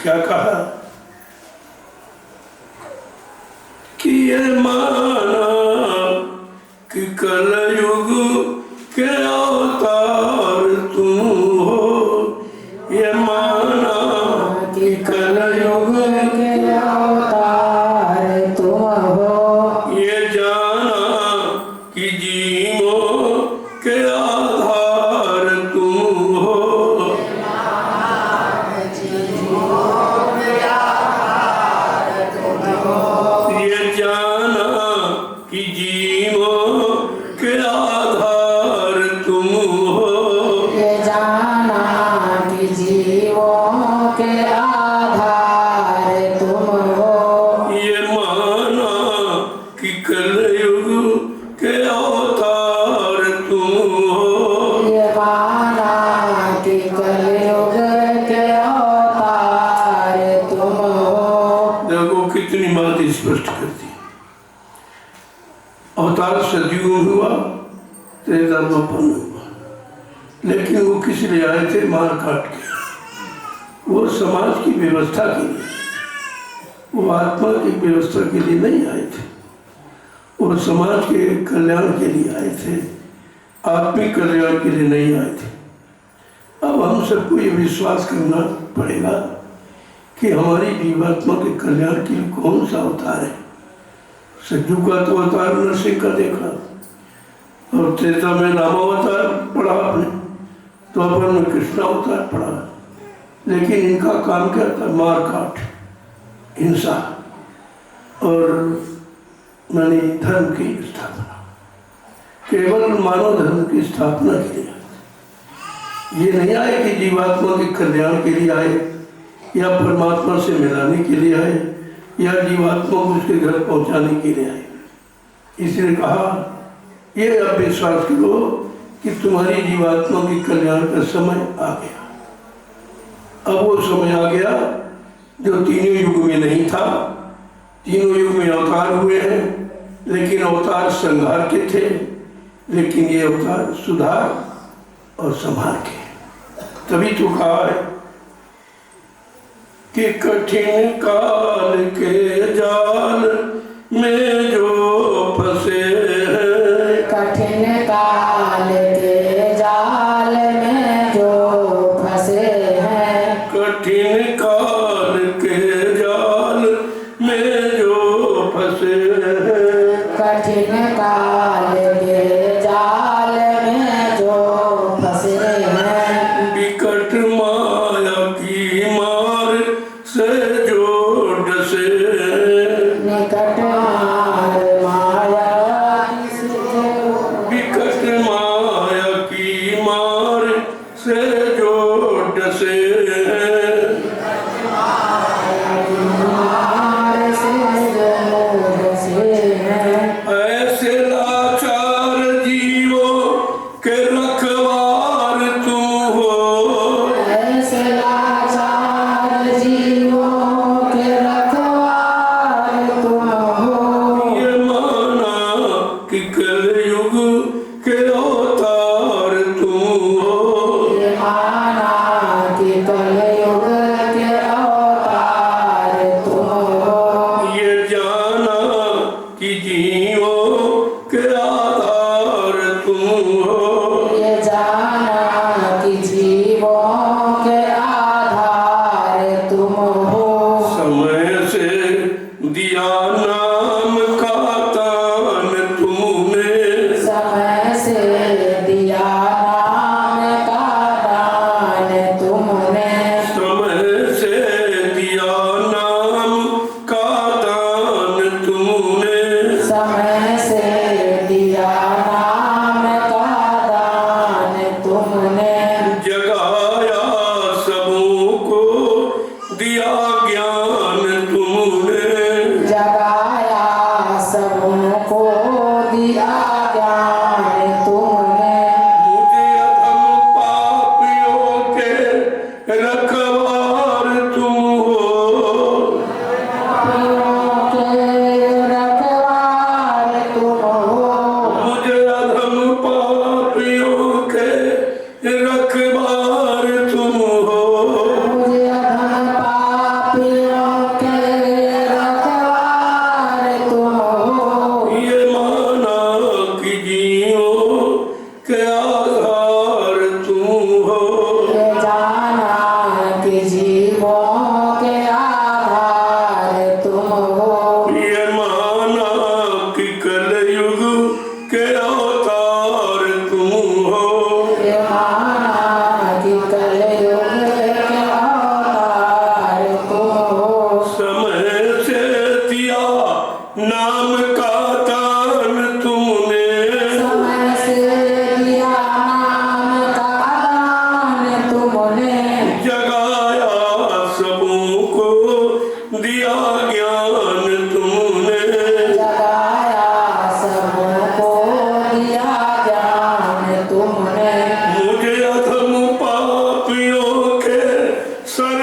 क्या कहा कि ये माना कि कलयुग के अवतार तुम हो, ये माना कि कलयुग के अवतार तुम हो, ये जाना कि जीवों के आधार तुम हो, ये जाना कि जीवों के आधार तुम हो, ये जाना कि जीवों के आधार तुम हो, ये माना कि कलयुग के अवतार तुम हो। ये माना कि कलयुग के अवतार तुम हो। देखो कितनी बात स्पष्ट करती है। अवतार सतयुग में हुआ, त्रेता द्वापर में हुआ, लेकिन वो किस लिए आए थे? मार काट के। वो समाज की व्यवस्था के लिए, वो आत्मा की व्यवस्था के लिए नहीं आए थे, वो समाज के कल्याण के लिए आए थे, आत्मिक कल्याण के लिए नहीं आए थे। अब हम सबको ये विश्वास करना पड़ेगा कि हमारी जीवात्मा के कल्याण के लिए कौन सा अवतार है। सज्जू का तो अवतार नरसिंह का देखा, और त्रेता में रामावतार पढ़ा आपने, द्वापर में कृष्ण अवतार पढ़ा, लेकिन इनका काम क्या था? मार काट, हिंसा और मानी धर्म की स्थापना, केवल मानव धर्म की स्थापना के लिए। ये नहीं आए कि जीवात्मा के कल्याण के लिए आए, या परमात्मा से मिलाने के लिए आए, या जीवात्मा को उसके घर पहुंचाने के लिए आए। इसलिए कहा ये अब विश्वास करो कि तुम्हारी जीवात्मा के कल्याण का समय आ गया। अब वो समय आ गया जो तीनों युग में नहीं था। तीनों युग में अवतार हुए हैं, लेकिन अवतार संहार के थे, लेकिन ये अवतार सुधार और संहार के। तभी तो कहा है कि कठिन काल के जाल में जो फंसे हैं, कठिन काल के जाल में जो फंसे हैं, कठिन काल के जाल में जो फंसे हैं, कठिन काल के जाल में जो फंसे हैं, विकट माया की मार से जो डसे हैं, निकट माया से जो विकट माया की मार से जो डसे हैं, मार से जो फंसे हैं, ऐसे लाचार जीवों के रखवार तुम हो, ऐसे लाचार जीवों के रखवार तुम हो, ये माना कि कलयुग के अवतार तुम हो, ये माना कि कलयुग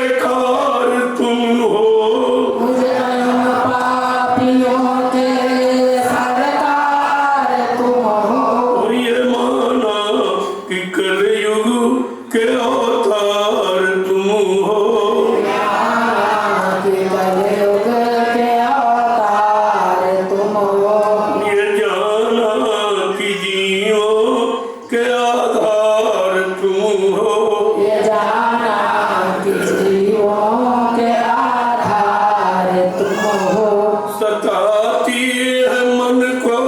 बेकार तुम हो। मुझ अन पापियों के सरकार तुम हो। ये माना कि कलयुग के अवतार तुम हो। कि कलयुग के अवतार तुम हो। ये जाना कि जीवों के आधार तुम हो। ये जाना कि जीवों के आधार तुम हो। सताती है मन को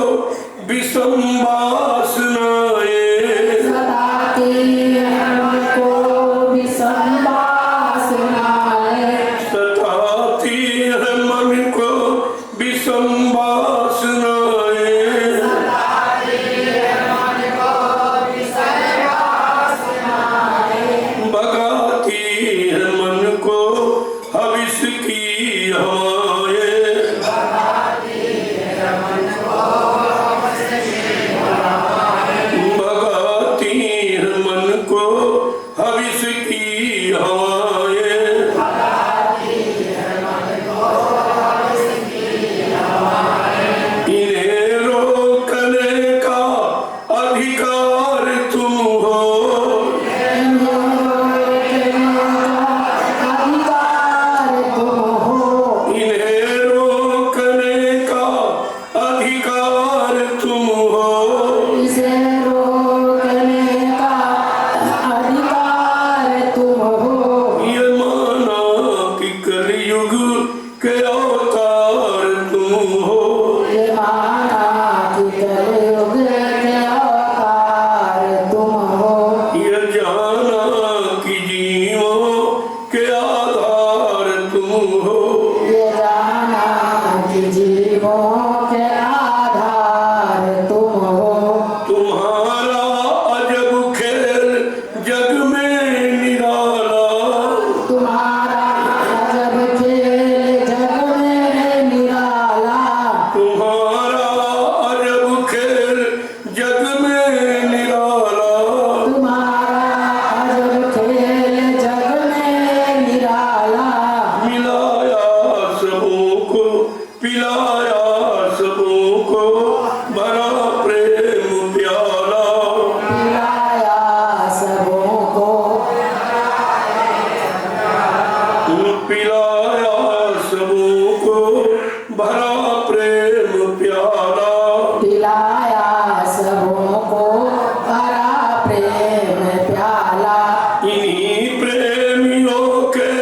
विषम वासनाएं। सताती हमको विषम वासनाएं। सताती है मन को विषम वासनाएं। भगाती है मन को हविष की हवाएं। भगाती है मन को हविष की हवाएं। इन्हें रोकने का अधिकार तुम हो। अधिकार तुम हो। इन्हें रोकने का अधिकार तुम हो। इसे रोकने का अधिकार तुम हो। ये माना कि कलयुग के अवतार तुम हो। ये माना कि कलयुग के अवतार तुम हो। ये जाना कि जीवों के आधार तुम हो। ये जाना कि जीवों के आधार तुम हो। तुम्हारा अजब खेल जग में निराला। तुम्हारा अजब खेल जग में निराला। तुम्हारा अजब खेल जग में निराला। तुम्हारा अजब खेल जग में निराला। मिलाया सबों को पिलाया सबों को भरा प्रेम प्याला। पिलाया सबों को। पिलाया सबों को भरा प्रेम प्याला। पिलाया सबों को भरा प्रेम प्याला। इन्हीं प्रेमियों के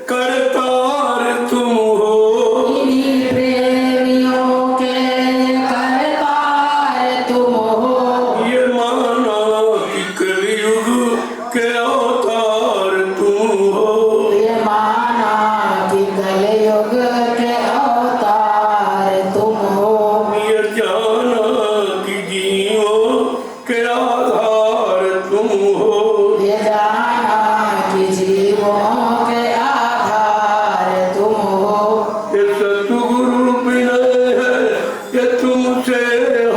करतार तुम हो। इन्हीं प्रेमियों के करतार तुम हो। ये माना कि कलयुग के अवतार तुम हो। ये माना कि कलयुग के अवतार तुम हो। ये जाना कि जीवों के आधार तुम हो। ये जाना कि जीवों के आधार तुम हो। ये सतगुरु विनय है ये तुमसे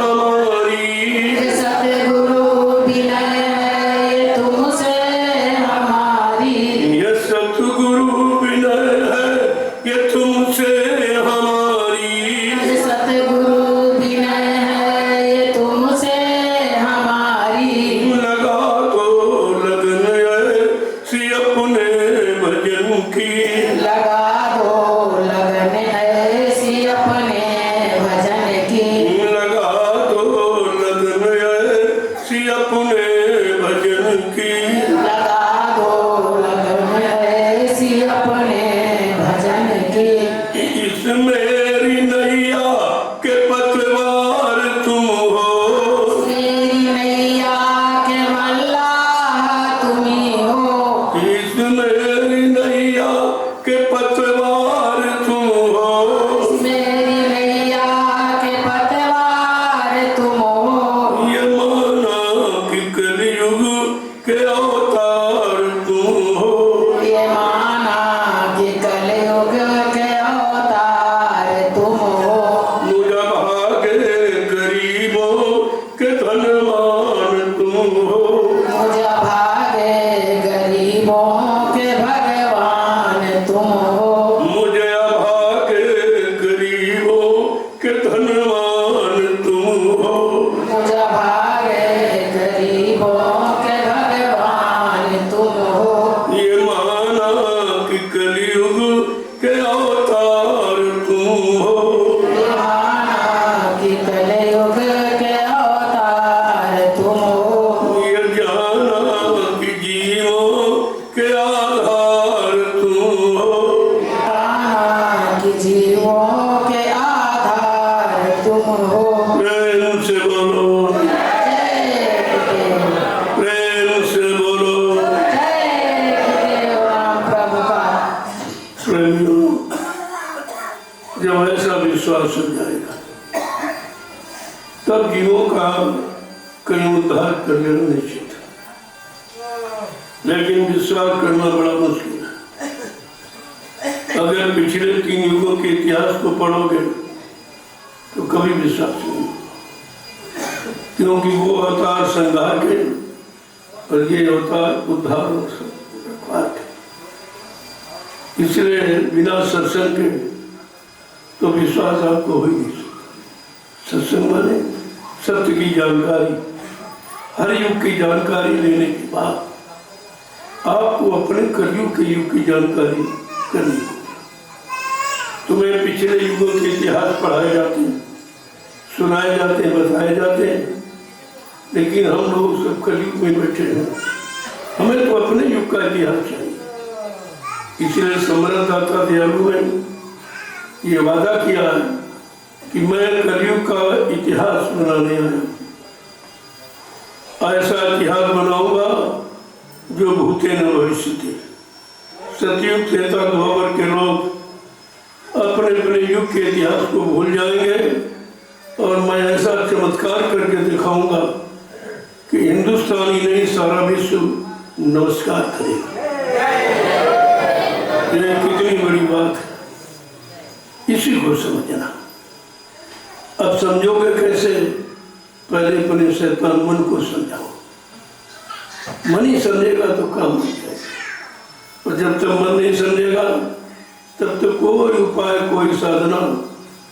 हमारी। ये सतगुरु विनय है तुमसे हमारी। ये सतगुरु विनय है ये तुमसे हमारी। ये सतगुरु विनय है ये तुमसे हमारी। लगा दो लगन ऐसी अपने भजन की। लगा दो लगन ऐसी अपने भजन की। लगा दो लगन ऐसी अपने भजन की। लगा दो लगन ऐसी अपने भजन की। इस मेरी नैया के पतवार तुम हो। मेरी नैया के मल्लाह तुम्ही हो। इस मेरी नैया के पतवार तुम हो। मुझे अभागे गरीबों के धनवान तुम हो। मुझे भागे गरीबों के भगवान तुम हो। ये माना कि कलयुग के अवतार तुम हो। माना कि कलयुग के अवतार तुम हो। ये जाना कि जीवों के आधार तुम हो। माना कि जीवों के आधार तुम हो। प्रेम से बोलो, जय गुरुदेव, प्रेम से बोलो। जय गुरुदेव राम प्रभु का। प्रेमियों, जब ऐसा विश्वास हो जाएगा तब जीवों का कहीं उद्धार कर लेना निश्चित है। लेकिन विश्वास करना बड़ा मुश्किल है। अगर पिछले 3 युगों के इतिहास को पढ़ोगे तो कभी विश्वास नहीं होगा, क्योंकि वो अवतार संहार के और ये अवतार उद्धार और रखवार के। इसलिए बिना सत्संग के तो विश्वास आपको हो ही नहीं सकता। सत्संग माने सत्य की जानकारी, हर युग की जानकारी लेने के बाद आपको अपने कलयुग के युग की जानकारी करनी होगी। तुम्हें पिछले युगों के इतिहास पढ़ाए जाते हैं, सुनाए जाते हैं, बताए जाते हैं, लेकिन हम लोग सब कलयुग में बैठे हैं। हमें तो अपने युग का इतिहास चाहिए। इसलिए समर्थ दाता दयालु ने ये वादा किया है कि मैं कलयुग का इतिहास बनाने आया। ऐसा इतिहास बनाऊंगा जो भूते न भविष्यति। सतयुग त्रेता द्वापर के लोग अपने अपने युग के इतिहास को भूल जाएंगे और मैं ऐसा चमत्कार करके दिखाऊंगा कि हिंदुस्तान ही नहीं सारा विश्व नमस्कार करेगा। ये कितनी बड़ी बात है, इसी को समझना। अब समझोगे कैसे? पहले अपने शैतान मन को समझाओ। मन ही समझेगा तो काम हो जाएगा, और जब तक मन नहीं समझेगा तब तक कोई उपाय, कोई साधना,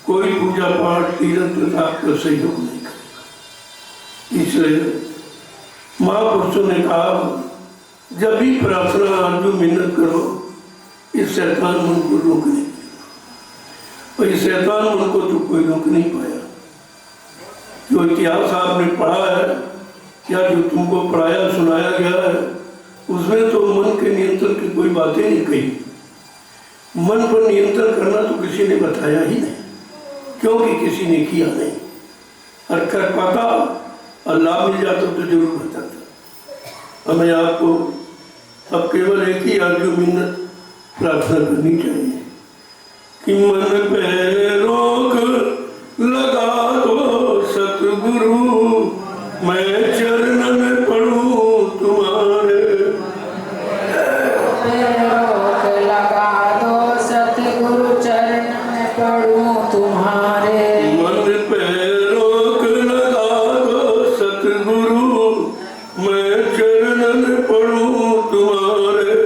कोई पूजा पाठ, तीर्थ आपको सहयोग नहीं करेगा। इसलिए महापुरुषों ने कहा, जब भी प्रार्थना आरजू मिन्नत करो, इस शैतान मन को रोकने, और इस शैतान मन को तो कोई रोक नहीं पाया। जो इतिहास आपने पढ़ा है या जो तुमको पढ़ाया सुनाया गया है, उसमें तो मन के नियंत्रण की कोई बातें नहीं कही। मन पर नियंत्रण करना तो किसी ने बताया ही नहीं, क्योंकि किसी ने किया नहीं। और कर पाता और लाभ मिल जाता तो जरूर बताता। हमें आपको अब केवल एक ही आरजू मिन्नत प्रार्थना करनी चाहिए कि मन पे रोक लगा दो सतगुरु, मैं चरणन पढ़ूं तुम्हारे। रोक लगा दो सतगुरु, चरण में पढ़ूं तुम्हारे। मन पे रोक लगा दो सतगुरु, मैं चरणन पढ़ूं तुम्हारे।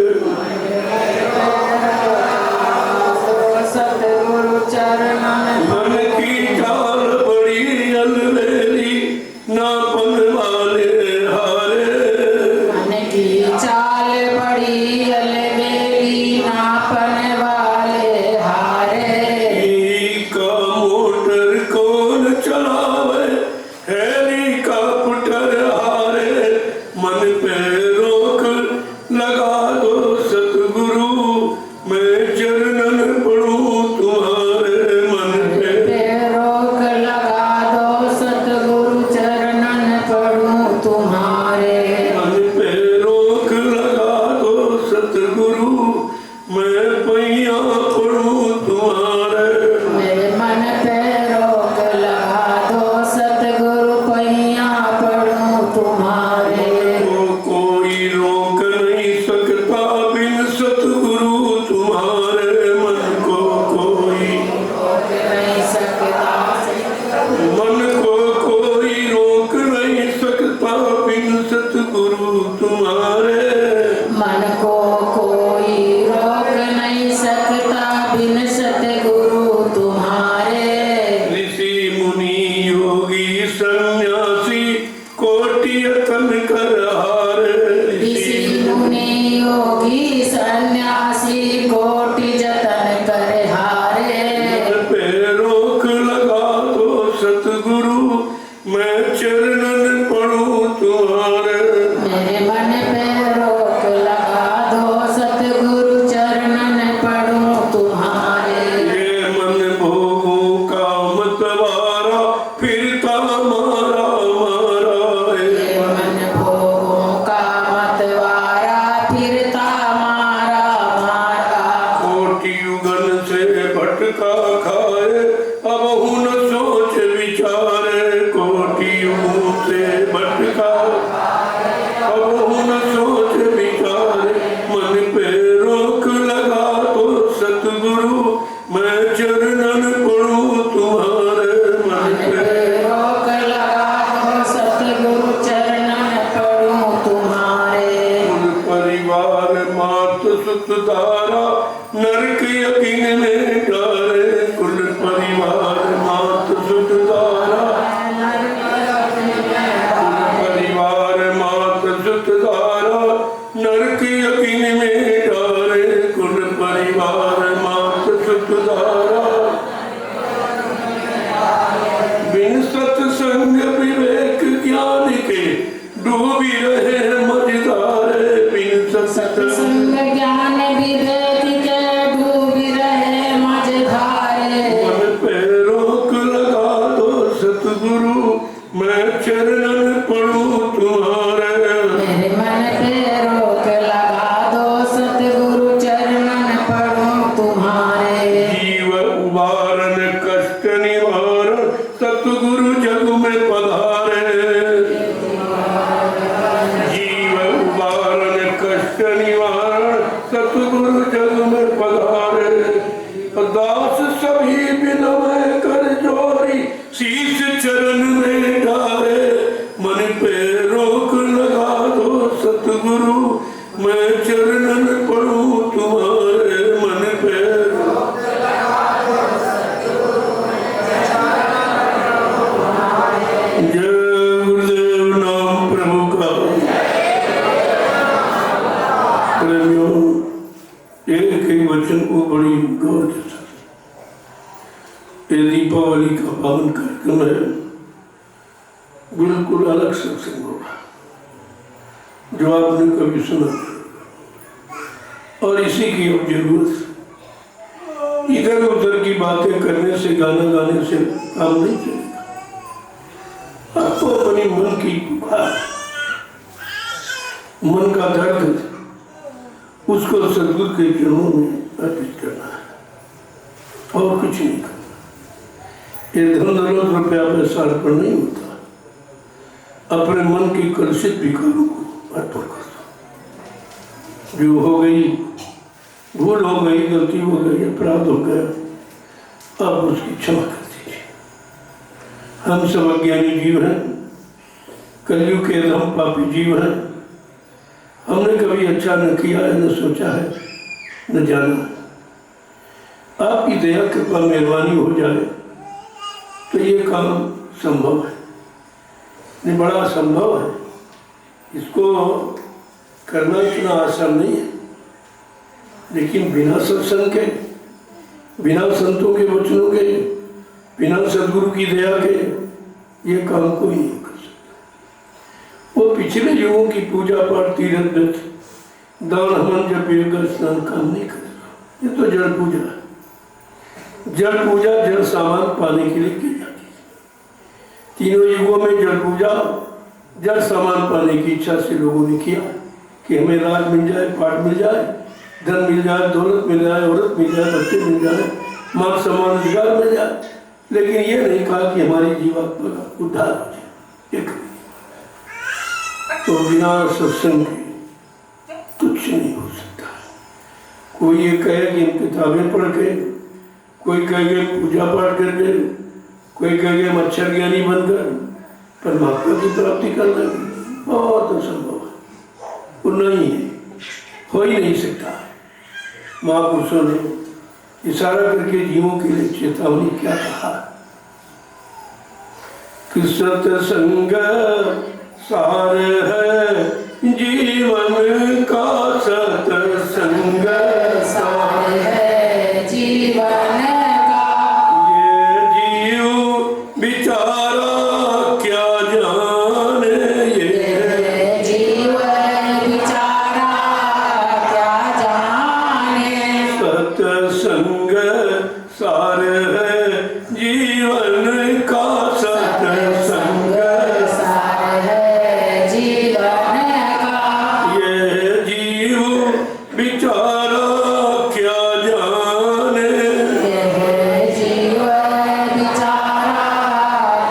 सतगुरु चरण में मन की चाल बड़ी अलबेली, धारा नरक यकीन में डारे कुल परिवार मात सुत धारा परिवार मात सुत धारा नरक यकीन में डारे कुल परिवार मात सुत धारा बिन सत्संग विवेक ज्ञान के डूबी रहे मझधारे बिन सत्संग संग ज्ञान विवेक के डूबी रहे मझधारे मन पे रोक लगा दो सतगुरु मैं चरणन पढ़ूं तुम्हारे मेरे मन पे रोक लगा दो सतगुरु चरणन पढ़ूं तुम्हारे जीव उबारन कष्ट निवारण सतगुरु जग में पधारे जीव उबारन कष्ट निवारण सतगुरु जग में पधारे दास सभी बिनय कर जोरी शीश चरण में डाले मन पे रोक लगा दो सतगुरु मैं चरणन पढ़ूं तुम्हारे मन पे जय गुरुदेव नाम प्रभु का प्रेमियों एक एक वचन को बड़ी गौर के साथ ये दीपावली का पावन कार्यक्रम है बिल्कुल अलग सत्संग होगा जो आपने कभी सुना और इसी की अब जरूरत इधर उधर की बातें करने से गाना गाने से काम नहीं चलेगा आपको अपनी मन की पुकार मन का दर्द उसको सदगुरु के चरणों में अर्पित करना है और कुछ नहीं करना ये धन दौलत रुपया पैसा अर्पण नहीं होता अपने मन की कलुषित विकारों को अर्पण कर दो जो हो गई भूल हो गई गलती हो गई अपराध हो गया आप उसकी क्षमा कर दीजिए हम सब अज्ञानी जीव हैं कलयुग के हम पापी जीव हैं हमने कभी अच्छा न किया है न सोचा है न जाना आपकी दया कृपा मेहरबानी हो जाए तो ये काम संभव है नहीं बड़ा संभव है इसको करना इतना आसान नहीं है लेकिन बिना सत्संग के बिना संतों के वचनों के बिना सदगुरु की दया के ये काम कोई नहीं कर सकता वो पिछले युगों की पूजा पाठ तीर्थ व्रत दान हवन जब योग स्नान काम नहीं करेगा ये तो जड़ पूजा है जड़ पूजा जड़ सामान पाने के लिए की जाती है तीनों युगों में जड़ पूजा जड़ सामान पाने की इच्छा से लोगों ने किया कि हमें राज मिल जाए पाठ मिल जाए धन मिल जाए दौलत मिल जाए औरत मिल जाए बच्चे मिल जाए मान सम्मान अधिकार मिल जाए लेकिन ये नहीं कहा कि हमारी जीवात्मा का उद्धार हो जाए एक तो बिना सत्संग के कुछ नहीं हो सकता कोई ये कहे कि हम किताबें पढ़ के कोई कहे पूजा पाठ करके कोई कहे हम अच्छा ज्ञानी बनकर परमात्मा की प्राप्ति कर लेंगे बहुत असंभव है वो नहीं है हो ही नहीं सकता महापुरुषों ने इशारा करके जीवों के लिए चेतावनी क्या कहा कि सत्संग सार है जीवन का सत्संग सार है जीवन का ये जीव बिचारा क्या जाने ये जीवन बिचारा क्या जाने सत्संग सार है जीवन का सत्संग सार है जीवन का ये जीव बिचारा क्या जाने यह जीवन बिचारा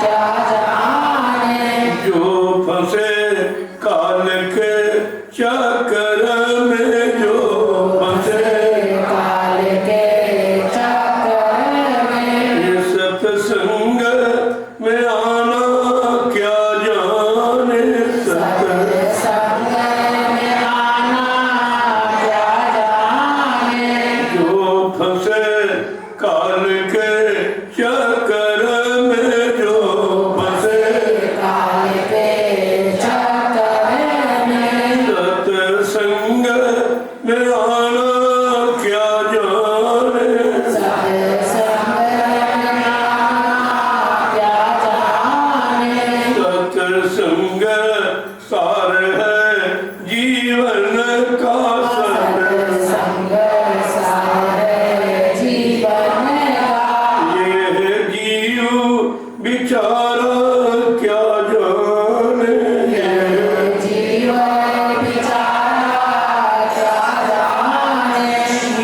क्या जाने जो फंसे काल के चक्र में जो फंसे काल के काल के चक्कर में जो फंसे काल के चक्कर में सत्संग में आना क्या जाने सत्संग में आना क्या जाने सत्संग सार है जीवन का सत्संग सार जीवन का ये जीव बिचारा क्या जाने जीवन बिचारा क्या जाने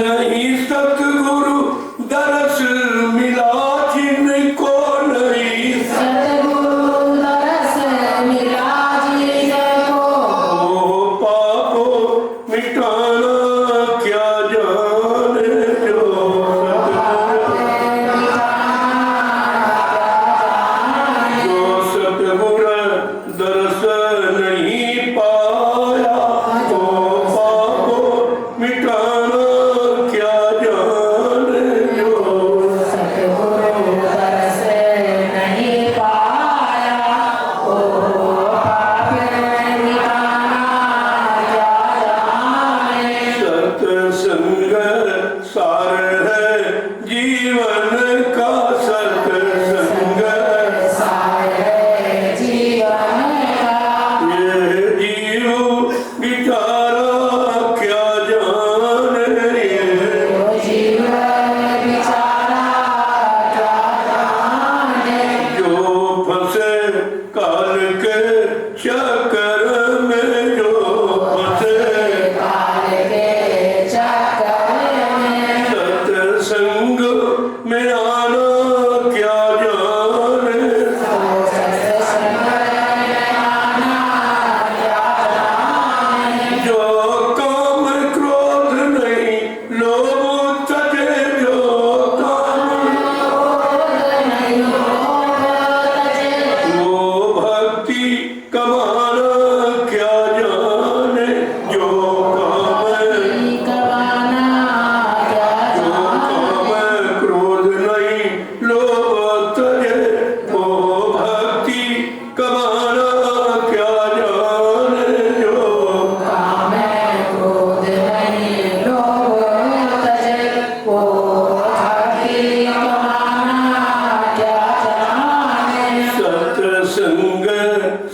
नहीं सतगुरु दरस मिला जिनको नहीं सतगुरु दरस मिला जिनको वो पापो मिटाना क्या जाने जो सतगुर दरस नहीं पाया वो पापो मिटाना क्या जाने जो सतगुरु दरस नहीं पाया ओ पाप मिटाना क्या जाने सत्संग सार है जीवन का सत्संग सार जीवन का ये जीव बिचारा क्या जाने जीवन बिचारा क्या जाने जो फंसे काल के चक्कर में जो फंसे काल के चक्कर में सत्संग में आना क्या जाने सत्संग में आना क्या जाने जो काम क्रोध नहीं लोभ तजे जो काम नहीं लोभ तजे वो भक्ति कमाना क्या जाने जो काम कमाना क्या जो काम क्रोध नहीं लोभ तजे वो भक्ति कमाना क्या जाने जो काम क्रोध नहीं लोभ तजे वो भक्ति कमाना क्या जाने सत्संग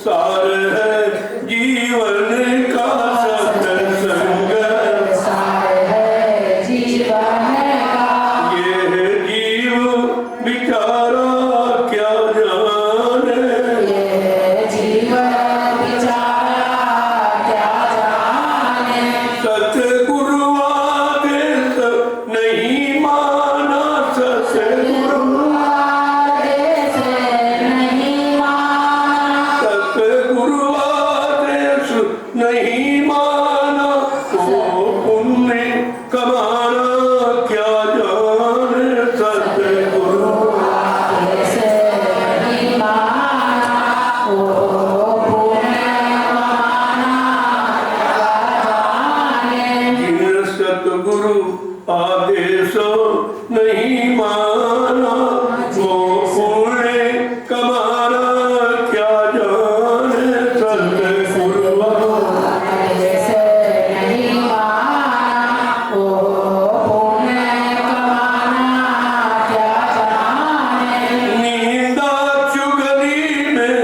सार है जीवन का सत्संग सार है जीवन का ये जीव बिचारा क्या जाने ये जीवन बिचारा क्या जाने सतगुरु आदेश नहीं माना सतगुरु आदेश नहीं माना सतगुरु आदेश नहीं माना तो पुण्य कमाना क्या जाने सतगुरु आदेश नहीं माना ओ पुण्य कमाना क्या जाने जिन सतगुरु आदेश नहीं माना वो पुण्य कमाना क्या जाने सतगुरु आदेश नहीं माना ओ पुण्य कमाना क्या जाने नींदा चुगली में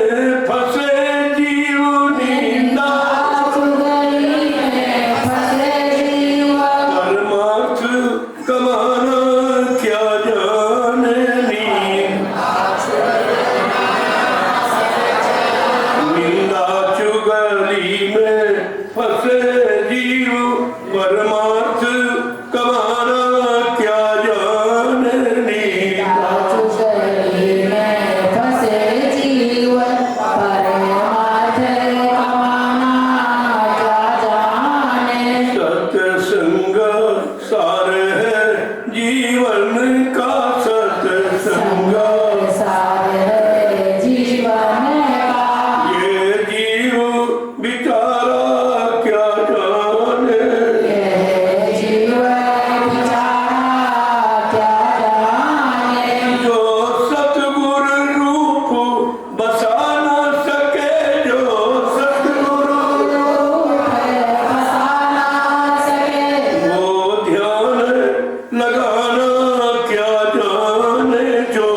फंसे जीव नींदा चुगली में फंसे जीव परमार्थ कमाना क्या जाने निंदा चुगली में फंसे जीव परमार्थ कमाना क्या जाने निंदा चुगली में फंसे जीव परमार्थ कमाना क्या जाने सत्संग सार है जीवन का सत्संग सार है जीवन का ये जीव बिचारा क्या जाने ये जीवन बिचारा क्या लगाना क्या जाने जो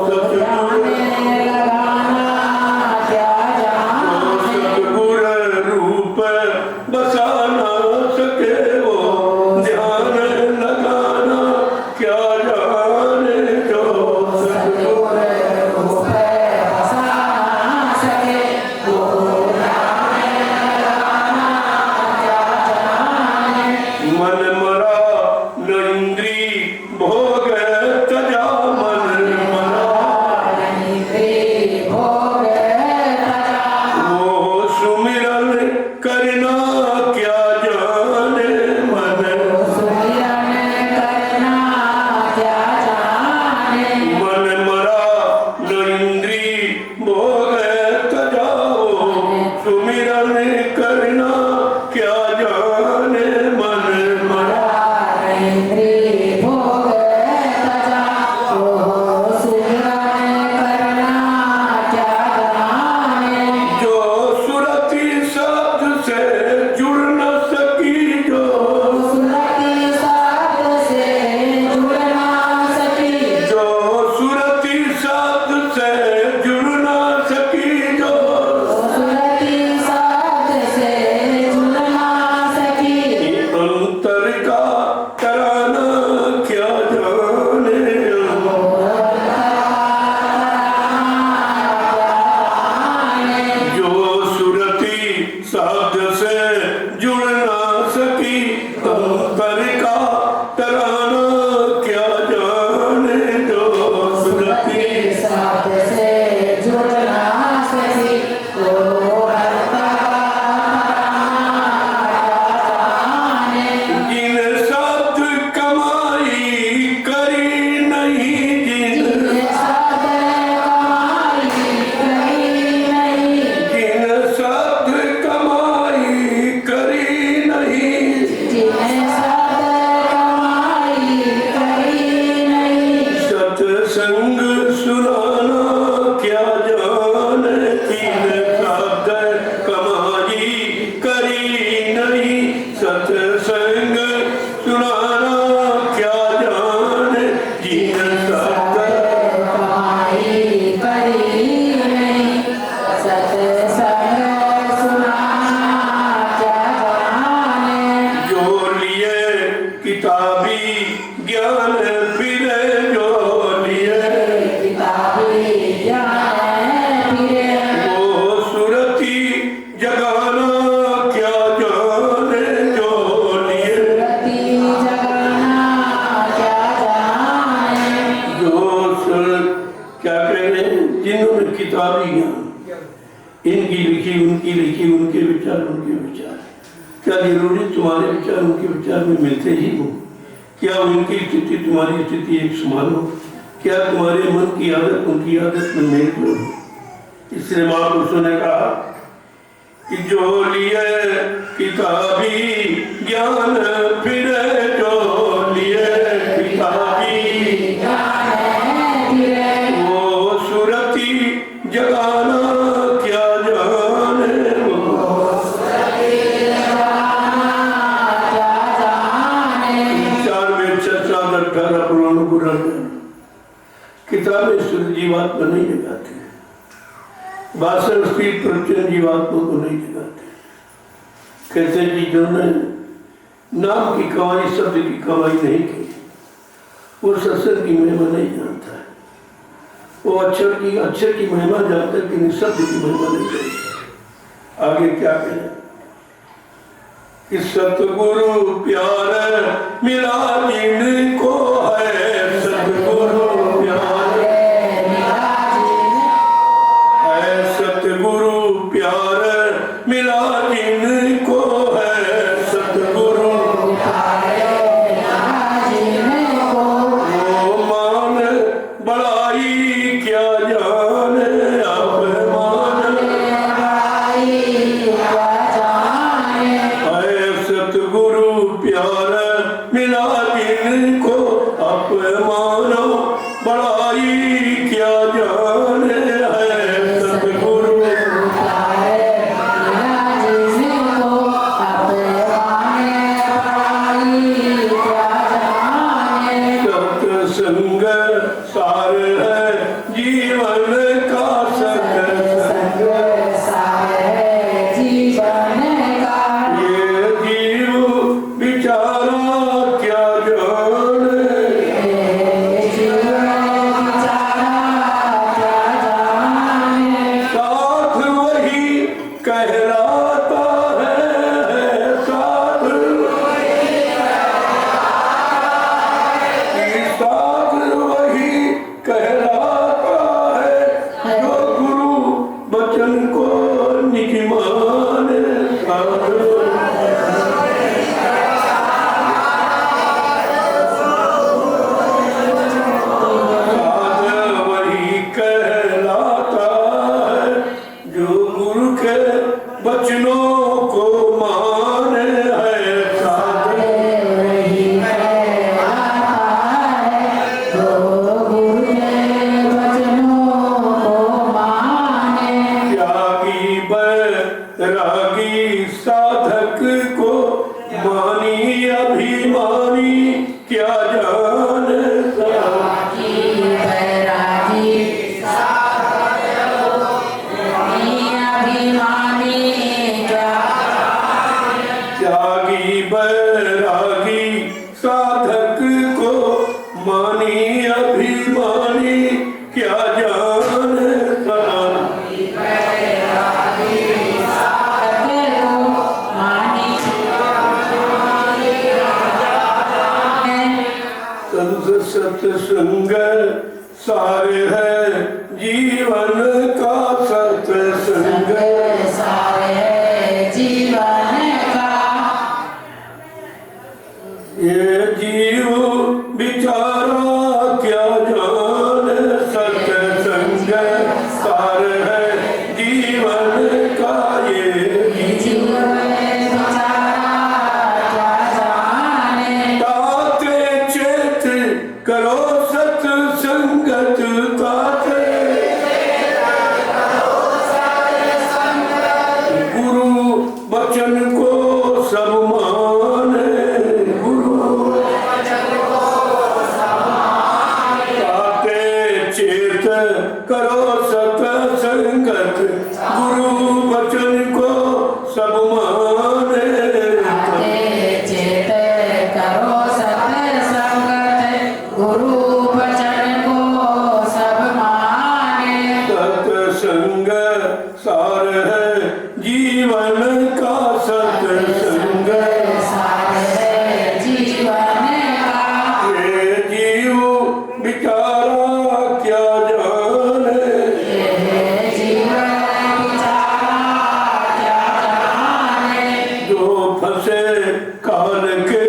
सतगुरु लगाना क्या जाने सतगुरु रूप बसा ना सके वो ध्यान लगाना क्या जाने जो सतगुरु रूप बसा ना सके वो मन मरा न इंद्री भोग तजा मन मरा भोग तजा वो सुमिरन करना क्या जाने मन सुमिरन करना क्या जाने मन मरा न इंद्री भोग तजाओ सुमिरन करना क्या जाने मन मरा इंद्री भोग तजा ओ सुमिरन करना क्या जाने जो सुरति शब्द से जुड़ न सकी जो सुरति शब्द से जुड़ ना सकी जो सुरति शब्द से जुड़ न सकी जो सुरति शब्द से जुड़ ना सकी अंतर का कराना क्या जाने जो सुरति शब्द से जुड़ ना सकी अंतर का तराना क्या जाने जो सुरति शब्द से जुड़ ना सकी तो जिन शब्द कमाई करी नहीं जिन जिन शब्द कमाई करी नहीं सत्संग सुनाना क्या जाने तीन शब्द कमाई करी नहीं सत्संग सुनाना क्या जाने जिन शब्द जो लिए किताबी ज्ञान फिर जो लिए वो सुरति जगाना क्या जाने जो लिए जो क्या कह रहे हैं जिन्होंने किताबी ज्ञान इनकी लिखी उनके विचार क्या जरूरी तुम्हारे विचार उनके विचार में मिलते ही हो क्या उनकी स्थिति तुम्हारी स्थिति एक समान हो क्या तुम्हारे मन की आदत उनकी आदत में मेल जोल हो इसलिए महापुरुषों ने कहा कि जो लिए किताबी ज्ञान फिर जो लिए किताबी वो सुरति जगाना क्या जाने वो चार में 18 पुराणों को रख किताबें सूर्य जीवात्मा नहीं जगाते भाषण स्पीड प्रवचन जीवात्मा को नहीं जगाते कहते कि जो ने नाम की कमाई शब्द की कमाई नहीं की वो सत्संग की महिमा नहीं जानता है वो अक्षर की महिमा जानता है कि शब्द की महिमा नहीं जानता आगे क्या कहें कि सतगुरु प्यार मिला जिनको है सतगुरु प्यार है सतगुरु प्यार मिला जिनको है सतगुरु वो मान बड़ाई क्या जाने अपमान है सतगुरु प्यार मिला जिनको अपमान बड़ाई क्या जाने है सतगुरु साथ वही कहलाता है जो गुरु बचन को निज माने। बचनों को माने है साध वही कहलाता है जो गुरु के वचनों को माने। त्यागी बैरागी साधक को मानी अभिमानी क्या जाने। त्यागी बैरागी अभिमानी क्या। त्यागी बैरागी साधक को मानी अभिमानी क्या जाने। सत्संग सारे है जीवन का सत्संग सारे जीवन का। ये जीव बिचारा क्या जाने। सत्संग सार है जीवन का ये जीवन बेचारा क्या जाने। ताते चेत करो सत्संगत ताते गुरु बचन को सब माने। गुरु ताते चेत करो सत्संगत गुरु बचन को सब माने। चेत करो सत्संगत गुरु वचन को सब माने। सत्संग सार है जीवन का सत्संग सारे जीवन का। ये जीव बिचारा क्या जाने। ये जीवन बेचारा क्या जाने। जो फंसे काल के